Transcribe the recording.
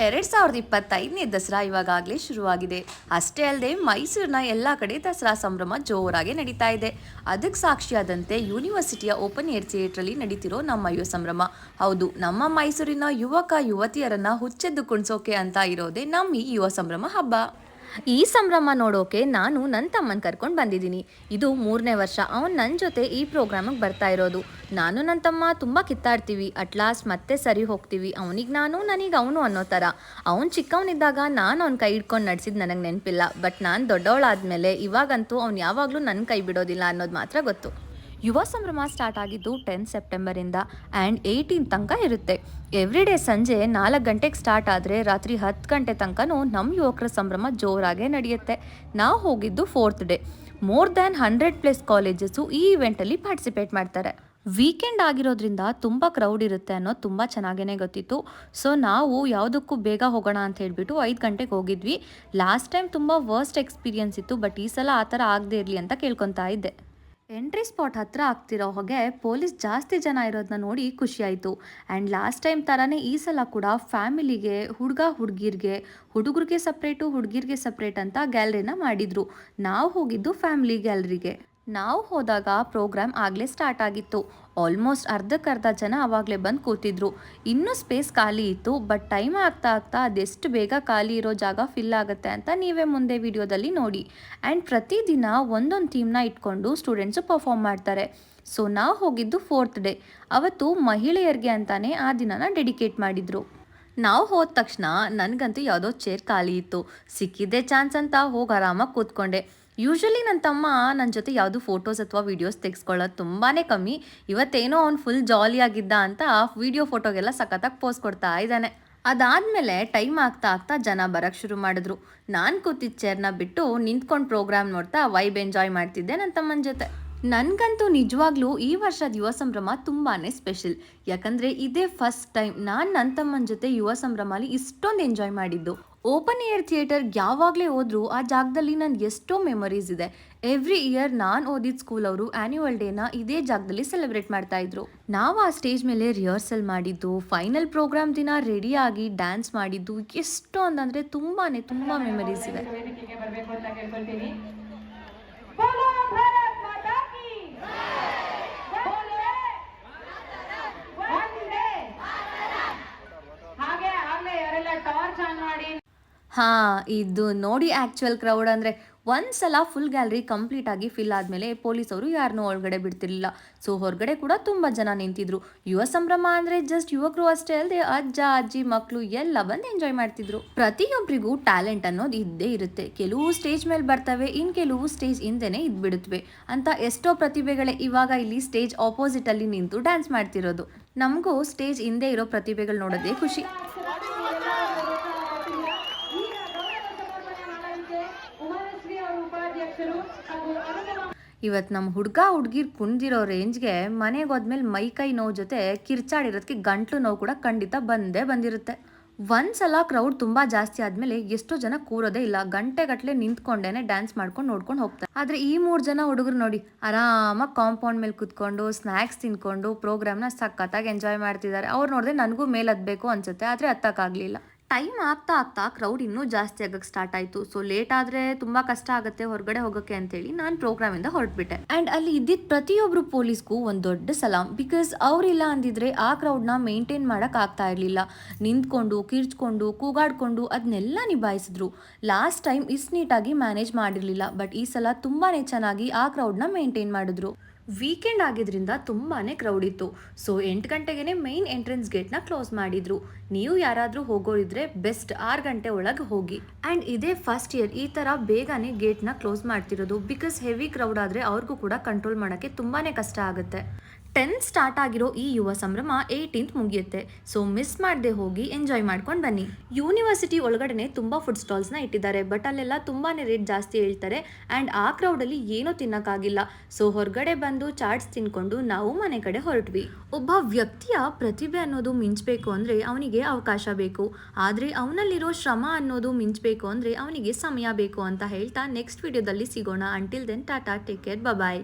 2025ನೇ ದಸರಾ ಇವಾಗಲೇ ಶುರುವಾಗಿದೆ. ಅಷ್ಟೇ ಅಲ್ಲದೆ ಮೈಸೂರಿನ ಎಲ್ಲ ಕಡೆ ದಸರಾ ಸಂಭ್ರಮ ಜೋರಾಗಿ ನಡೀತಾ ಇದೆ. ಅದಕ್ಕೆ ಸಾಕ್ಷಿಯಾದಂತೆ ಯೂನಿವರ್ಸಿಟಿಯ ಓಪನ್ ಏರ್ ಥಿಯೇಟ್ರಲ್ಲಿ ನಡೀತಿರೋ ನಮ್ಮ ಯುವ ಸಂಭ್ರಮ. ಹೌದು, ನಮ್ಮ ಮೈಸೂರಿನ ಯುವಕ ಯುವತಿಯರನ್ನ ಹುಚ್ಚೆದ್ದು ಕುಣಿಸೋಕೆ ಅಂತ ಇರೋದೇ ನಮ್ಮ ಈ ಯುವ ಸಂಭ್ರಮ ಹಬ್ಬ. ಈ ಸಂಭ್ರಮ ನೋಡೋಕೆ ನಾನು ನನ್ನ ತಮ್ಮನ ಕರ್ಕೊಂಡು ಬಂದಿದ್ದೀನಿ. ಇದು 3ನೇ ವರ್ಷ ಅವನು ನನ್ನ ಜೊತೆ ಈ ಪ್ರೋಗ್ರಾಮಿಗೆ ಬರ್ತಾ ಇರೋದು. ನಾನು ನನ್ನ ತಮ್ಮ ತುಂಬ ಕಿತ್ತಾಡ್ತೀವಿ. ಅಟ್ಲಾಸ್ಟ್ ಮತ್ತೆ ಸರಿ ಹೋಗ್ತೀವಿ. ಅವನಿಗೆ ನಾನು, ನನಗೆ ಅವನು ಅನ್ನೋ ಥರ. ಅವ್ನು ಚಿಕ್ಕವನಿದ್ದಾಗ ನಾನು ಅವ್ನ ಕೈ ಹಿಡ್ಕೊಂಡು ನಡೆಸಿದ್ದು ನನಗೆ ನೆನಪಿಲ್ಲ. ಬಟ್ ನಾನು ದೊಡ್ಡವಳಾದ್ಮೇಲೆ ಇವಾಗಂತೂ ಅವ್ನು ಯಾವಾಗಲೂ ನನ್ನ ಕೈ ಬಿಡೋದಿಲ್ಲ ಅನ್ನೋದು ಮಾತ್ರ ಗೊತ್ತು. ಯುವ ಸಂಭ್ರಮ ಸ್ಟಾರ್ಟ್ ಆಗಿದ್ದು 10 ಸೆಪ್ಟೆಂಬರಿಂದ ಆ್ಯಂಡ್ 18 ತನಕ ಇರುತ್ತೆ. ಎವ್ರಿ ಡೇ ಸಂಜೆ 4 ಗಂಟೆಗೆ ಸ್ಟಾರ್ಟ್ ಆದರೆ ರಾತ್ರಿ 10 ಗಂಟೆ ತನಕನೂ ನಮ್ಮ ಯುವಕರ ಸಂಭ್ರಮ ಜೋರಾಗೇ ನಡೆಯುತ್ತೆ. ನಾವು ಹೋಗಿದ್ದು 4th day. More than 100+ colleges ಈ ಇವೆಂಟಲ್ಲಿ ಪಾರ್ಟಿಸಿಪೇಟ್ ಮಾಡ್ತಾರೆ. ವೀಕೆಂಡ್ ಆಗಿರೋದ್ರಿಂದ ತುಂಬ ಕ್ರೌಡ್ ಇರುತ್ತೆ ಅನ್ನೋದು ತುಂಬ ಚೆನ್ನಾಗೇ ಗೊತ್ತಿತ್ತು. ಸೊ ನಾವು ಯಾವುದಕ್ಕೂ ಬೇಗ ಹೋಗೋಣ ಅಂತ ಹೇಳಿಬಿಟ್ಟು 5 ಗಂಟೆಗೆ ಹೋಗಿದ್ವಿ. ಲಾಸ್ಟ್ ಟೈಮ್ ತುಂಬ ವರ್ಸ್ಟ್ ಎಕ್ಸ್ಪೀರಿಯನ್ಸ್ ಇತ್ತು. ಬಟ್ ಈ ಸಲ ಆ ಥರ ಆಗದೆ ಇರಲಿ ಅಂತ ಕೇಳ್ಕೊತಾ ಇದ್ದೆ. ಎಂಟ್ರಿ ಸ್ಪಾಟ್ ಹತ್ರ ಆಗ್ತಿರೋ ಹಾಗೆ ಪೊಲೀಸ್ ಜಾಸ್ತಿ ಜನ ಇರೋದನ್ನ ನೋಡಿ ಖುಷಿಯಾಯಿತು. ಆ್ಯಂಡ್ ಲಾಸ್ಟ್ ಟೈಮ್ ಥರನೇ ಈ ಸಲ ಕೂಡ ಫ್ಯಾಮಿಲಿಗೆ, ಹುಡುಗರಿಗೆ ಸಪ್ರೇಟು, ಹುಡುಗಿರಿಗೆ ಸಪ್ರೇಟ್ ಅಂತ ಗ್ಯಾಲರಿನ ಮಾಡಿದರು. ನಾವು ಹೋಗಿದ್ದು ಫ್ಯಾಮಿಲಿ ಗ್ಯಾಲರಿಗೆ. ನಾವು ಹೋದಾಗ ಪ್ರೋಗ್ರಾಮ್ ಆಗಲೇ ಸ್ಟಾರ್ಟ್ ಆಗಿತ್ತು. ಆಲ್ಮೋಸ್ಟ್ ಅರ್ಧಕ್ಕರ್ಧ ಜನ ಆವಾಗಲೇ ಬಂದು ಕೂತಿದ್ರು. ಇನ್ನೂ ಸ್ಪೇಸ್ ಖಾಲಿ ಇತ್ತು. ಬಟ್ ಟೈಮ್ ಆಗ್ತಾ ಅದೆಷ್ಟು ಬೇಗ ಖಾಲಿ ಇರೋ ಜಾಗ ಫಿಲ್ ಆಗುತ್ತೆ ಅಂತ ನೀವೇ ಮುಂದೆ ವಿಡಿಯೋದಲ್ಲಿ ನೋಡಿ. ಆ್ಯಂಡ್ ಪ್ರತಿದಿನ ಒಂದೊಂದು ಥೀಮ್ನ ಇಟ್ಕೊಂಡು ಸ್ಟೂಡೆಂಟ್ಸು ಪರ್ಫಾರ್ಮ್ ಮಾಡ್ತಾರೆ. ಸೊ ನಾವು ಹೋಗಿದ್ದು 4th ಡೇ. ಅವತ್ತು ಮಹಿಳೆಯರಿಗೆ ಅಂತಾನೆ ಆ ದಿನನ ಡೆಡಿಕೇಟ್ ಮಾಡಿದರು. ನಾವು ಹೋದ ತಕ್ಷಣ ನನಗಂತೂ ಯಾವುದೋ ಚೇರ್ ಖಾಲಿ ಇತ್ತು. ಸಿಕ್ಕಿದ್ದೆ ಚಾನ್ಸ್ ಅಂತ ಹೋಗಿ ಆರಾಮಾಗಿ ಕೂತ್ಕೊಂಡೆ. ಯೂಶ್ವಲಿ ನನ್ನ ತಮ್ಮ ನನ್ನ ಜೊತೆ ಯಾವುದು ಫೋಟೋಸ್ ಅಥವಾ ವೀಡಿಯೋಸ್ ತೆಗೆಸ್ಕೊಳ್ಳೋದು ತುಂಬಾ ಕಮ್ಮಿ. ಇವತ್ತೇನೋ ಅವ್ನು ಫುಲ್ ಜಾಲಿಯಾಗಿದ್ದ ಅಂತ ವೀಡಿಯೋ ಫೋಟೋಗೆಲ್ಲ ಸಖತ್ತಾಗಿ ಪೋಸ್ ಕೊಡ್ತಾ ಇದ್ದಾನೆ. ಅದಾದಮೇಲೆ ಟೈಮ್ ಆಗ್ತಾ ಜನ ಬರೋಕ್ಕೆ ಶುರು ಮಾಡಿದ್ರು. ನಾನು ಕೂತಿದ್ದ ಚೇರ್ನ ಬಿಟ್ಟು ನಿಂತ್ಕೊಂಡು ಪ್ರೋಗ್ರಾಮ್ ನೋಡ್ತಾ ವೈಬ್ ಎಂಜಾಯ್ ಮಾಡ್ತಿದ್ದೆ ನನ್ನ ತಮ್ಮನ ಜೊತೆ. ನನಗಂತೂ ನಿಜವಾಗ್ಲೂ ಈ ವರ್ಷದ ಯುವ ಸಂಭ್ರಮ ತುಂಬಾ ಸ್ಪೆಷಲ್. ಯಾಕಂದರೆ ಇದೇ ಫಸ್ಟ್ ಟೈಮ್ ನಾನು ನನ್ನ ತಮ್ಮನ ಜೊತೆ ಯುವ ಸಂಭ್ರಮಲ್ಲಿ ಇಷ್ಟೊಂದು ಎಂಜಾಯ್ ಮಾಡಿದ್ದು. ಓಪನ್ ಏರ್ ಥಿಯೇಟರ್ ಯಾವಾಗಲೇ ಹೋದ್ರೂ ಆ ಜಾಗದಲ್ಲಿ ನನಗೆ ಎಷ್ಟೋ ಮೆಮೊರೀಸ್ ಇದೆ. ಎವ್ರಿ ಇಯರ್ ನಾನು ಓದಿದ ಸ್ಕೂಲ್ ಅವರು ಆ್ಯನ್ಯುವಲ್ ಡೇನ ಇದೇ ಜಾಗದಲ್ಲಿ ಸೆಲೆಬ್ರೇಟ್ ಮಾಡ್ತಾ ಇದ್ರು. ನಾವು ಆ ಸ್ಟೇಜ್ ಮೇಲೆ ರಿಹರ್ಸಲ್ ಮಾಡಿದ್ದು, ಫೈನಲ್ ಪ್ರೋಗ್ರಾಮ್ ದಿನ ರೆಡಿಯಾಗಿ ಡ್ಯಾನ್ಸ್ ಮಾಡಿದ್ದು, ಎಷ್ಟು ಅಂತಂದರೆ ತುಂಬ ಮೆಮೊರೀಸ್ ಇದೆ. ಇದು ನೋಡಿ ಆ್ಯಕ್ಚುಯಲ್ ಕ್ರೌಡ್ ಅಂದರೆ ಒಂದ್ಸಲ ಫುಲ್ ಗ್ಯಾಲರಿ ಕಂಪ್ಲೀಟ್ ಆಗಿ ಫಿಲ್ ಆದಮೇಲೆ ಪೊಲೀಸವರು ಯಾರನ್ನೂ ಒಳಗಡೆ ಬಿಡ್ತಿರ್ಲಿಲ್ಲ. ಸೊ ಹೊರಗಡೆ ಕೂಡ ತುಂಬ ಜನ ನಿಂತಿದ್ರು. ಯುವ ಸಂಭ್ರಮ ಅಂದರೆ ಜಸ್ಟ್ ಯುವಕರು ಅಷ್ಟೇ ಅಲ್ಲದೆ ಅಜ್ಜ ಅಜ್ಜಿ ಮಕ್ಕಳು ಎಲ್ಲ ಬಂದು ಎಂಜಾಯ್ ಮಾಡ್ತಿದ್ರು. ಪ್ರತಿಯೊಬ್ಬರಿಗೂ ಟ್ಯಾಲೆಂಟ್ ಅನ್ನೋದು ಇದ್ದೇ ಇರುತ್ತೆ. ಕೆಲವು ಸ್ಟೇಜ್ ಮೇಲೆ ಬರ್ತವೆ, ಇನ್ನು ಕೆಲವು ಸ್ಟೇಜ್ ಹಿಂದೆನೇ ಇದ್ಬಿಡುತ್ತವೆ ಅಂತ ಎಷ್ಟೋ ಪ್ರತಿಭೆಗಳೇ ಇವಾಗ ಇಲ್ಲಿ ಸ್ಟೇಜ್ ಆಪೋಸಿಟಲ್ಲಿ ನಿಂತು ಡ್ಯಾನ್ಸ್ ಮಾಡ್ತಿರೋದು. ನಮಗೂ ಸ್ಟೇಜ್ ಹಿಂದೆ ಇರೋ ಪ್ರತಿಭೆಗಳು ನೋಡೋದೇ ಖುಷಿ. ಇವತ್ತು ನಮ್ಮ ಹುಡುಗಿರು ಕುಣಿದಿರೋ ರೇಂಜ್ಗೆ ಮನೆಗೆ ಹೋದ್ಮೇಲೆ ಮೈ ನೋವು ಜೊತೆ ಕಿರ್ಚಾಡಿರೋದಕ್ಕೆ ಗಂಟ್ಲು ನೋವು ಕೂಡ ಖಂಡಿತ ಬಂದಿರುತ್ತೆ. ಒಂದ್ಸಲ ಕ್ರೌಡ್ ತುಂಬ ಜಾಸ್ತಿ ಆದಮೇಲೆ ಎಷ್ಟೋ ಜನ ಕೂರೋದೇ ಇಲ್ಲ. ಗಂಟೆಗಟ್ಟಲೆ ನಿಂತ್ಕೊಂಡೇನೆ ಡ್ಯಾನ್ಸ್ ಮಾಡ್ಕೊಂಡು ನೋಡ್ಕೊಂಡು ಹೋಗ್ತಾರೆ. ಆದರೆ ಈ 3 ಜನ ಹುಡುಗರು ನೋಡಿ ಆರಾಮಾಗಿ ಕಾಂಪೌಂಡ್ ಮೇಲೆ ಕುತ್ಕೊಂಡು ಸ್ನ್ಯಾಕ್ಸ್ ತಿನ್ಕೊಂಡು ಪ್ರೋಗ್ರಾಮ್ನ ಸಖತ್ತಾಗಿ ಎಂಜಾಯ್ ಮಾಡ್ತಿದ್ದಾರೆ. ಅವ್ರು ನೋಡಿದ್ರೆ ನನಗೂ ಮೇಲೆ ಹತ್ತಬೇಕು ಅನ್ಸುತ್ತೆ, ಆದರೆ ಹತ್ತಕ್ಕಾಗಲಿಲ್ಲ. ಟೈಮ್ ಆಗ್ತಾ ಕ್ರೌಡ್ ಇನ್ನೂ ಜಾಸ್ತಿ ಆಗಕ್ಕೆ ಸ್ಟಾರ್ಟ್ ಆಯಿತು. ಸೊ ಲೇಟ್ ಆದರೆ ತುಂಬ ಕಷ್ಟ ಆಗುತ್ತೆ ಹೊರಗಡೆ ಹೋಗೋಕ್ಕೆ ಅಂತೇಳಿ ನಾನು ಪ್ರೋಗ್ರಾಮಿಂದ ಹೊರಟ್ಬಿಟ್ಟೆ. ಆ್ಯಂಡ್ ಅಲ್ಲಿ ಇದ್ದಿದ್ದ ಪ್ರತಿಯೊಬ್ಬರು ಪೊಲೀಸ್ಗೂ ಒಂದು ದೊಡ್ಡ ಸಲಾಮ್. ಬಿಕಾಸ್ ಅವರಿಲ್ಲ ಅಂದಿದ್ರೆ ಆ ಕ್ರೌಡ್ನ ಮೇಂಟೈನ್ ಮಾಡೋಕ್ಕೆ ಆಗ್ತಾ ಇರಲಿಲ್ಲ. ನಿಂತ್ಕೊಂಡು ಕಿರ್ಚ್ಕೊಂಡು ಕೂಗಾಡ್ಕೊಂಡು ಅದನ್ನೆಲ್ಲ ನಿಭಾಯಿಸಿದ್ರು. ಲಾಸ್ಟ್ ಟೈಮ್ ಇಷ್ಟು ನೀಟಾಗಿ ಮ್ಯಾನೇಜ್ ಮಾಡಿರಲಿಲ್ಲ. ಬಟ್ ಈ ಸಲ ತುಂಬಾ ಚೆನ್ನಾಗಿ ಆ ಕ್ರೌಡ್ನ ಮೇಂಟೈನ್ ಮಾಡಿದ್ರು. ವೀಕೆಂಡ್ ಆಗಿದ್ರಿಂದ ತುಂಬಾ ಕ್ರೌಡ್ ಇತ್ತು. ಸೊ 8 ಗಂಟೆಗೆ ಮೈನ್ ಎಂಟ್ರೆನ್ಸ್ ಗೇಟ್ನ ಕ್ಲೋಸ್ ಮಾಡಿದ್ರು. ನೀವು ಯಾರಾದರೂ ಹೋಗೋರಿದ್ರೆ ಬೆಸ್ಟ್ 6 ಗಂಟೆ ಒಳಗೆ ಹೋಗಿ. ಆ್ಯಂಡ್ ಇದೇ ಫಸ್ಟ್ ಇಯರ್ ಈ ಥರ ಬೇಗನೆ ಗೇಟ್ನ ಕ್ಲೋಸ್ ಮಾಡ್ತಿರೋದು. ಬಿಕಾಸ್ ಹೆವಿ ಕ್ರೌಡ್ ಆದರೆ ಅವ್ರಿಗೂ ಕೂಡ ಕಂಟ್ರೋಲ್ ಮಾಡೋಕ್ಕೆ ತುಂಬಾ ಕಷ್ಟ ಆಗುತ್ತೆ. 10 ಸ್ಟಾರ್ಟ್ ಆಗಿರೋ ಈ ಯುವ ಸಂಭ್ರಮ 18th ಮುಗಿಯುತ್ತೆ. ಸೊ ಮಿಸ್ ಮಾಡದೆ ಹೋಗಿ ಎಂಜಾಯ್ ಮಾಡ್ಕೊಂಡು ಬನ್ನಿ. ಯೂನಿವರ್ಸಿಟಿ ಒಳಗಡೆ ತುಂಬ ಫುಡ್ ಸ್ಟಾಲ್ಸ್ನ ಇಟ್ಟಿದ್ದಾರೆ. ಬಟ್ ಅಲ್ಲೆಲ್ಲ ತುಂಬಾ ರೇಟ್ ಜಾಸ್ತಿ ಹೇಳ್ತಾರೆ. ಆ್ಯಂಡ್ ಆ ಕ್ರೌಡಲ್ಲಿ ಏನೂ ತಿನ್ನೋಕ್ಕಾಗಿಲ್ಲ. ಸೊ ಹೊರಗಡೆ ಬಂದು ಚಾಟ್ಸ್ ತಿನ್ಕೊಂಡು ನಾವು ಮನೆ ಕಡೆ ಹೊರಟ್ವಿ. ಒಬ್ಬ ವ್ಯಕ್ತಿಯ ಪ್ರತಿಭೆ ಅನ್ನೋದು ಮಿಂಚಬೇಕು ಅಂದರೆ ಅವನಿಗೆ ಅವಕಾಶ ಬೇಕು. ಆದರೆ ಅವನಲ್ಲಿರೋ ಶ್ರಮ ಅನ್ನೋದು ಮಿಂಚಬೇಕು ಅಂದರೆ ಅವನಿಗೆ ಸಮಯ ಬೇಕು ಅಂತ ಹೇಳ್ತಾ ನೆಕ್ಸ್ಟ್ ವಿಡಿಯೋದಲ್ಲಿ ಸಿಗೋಣ. Until then tata, take care, ಬಾಯ್.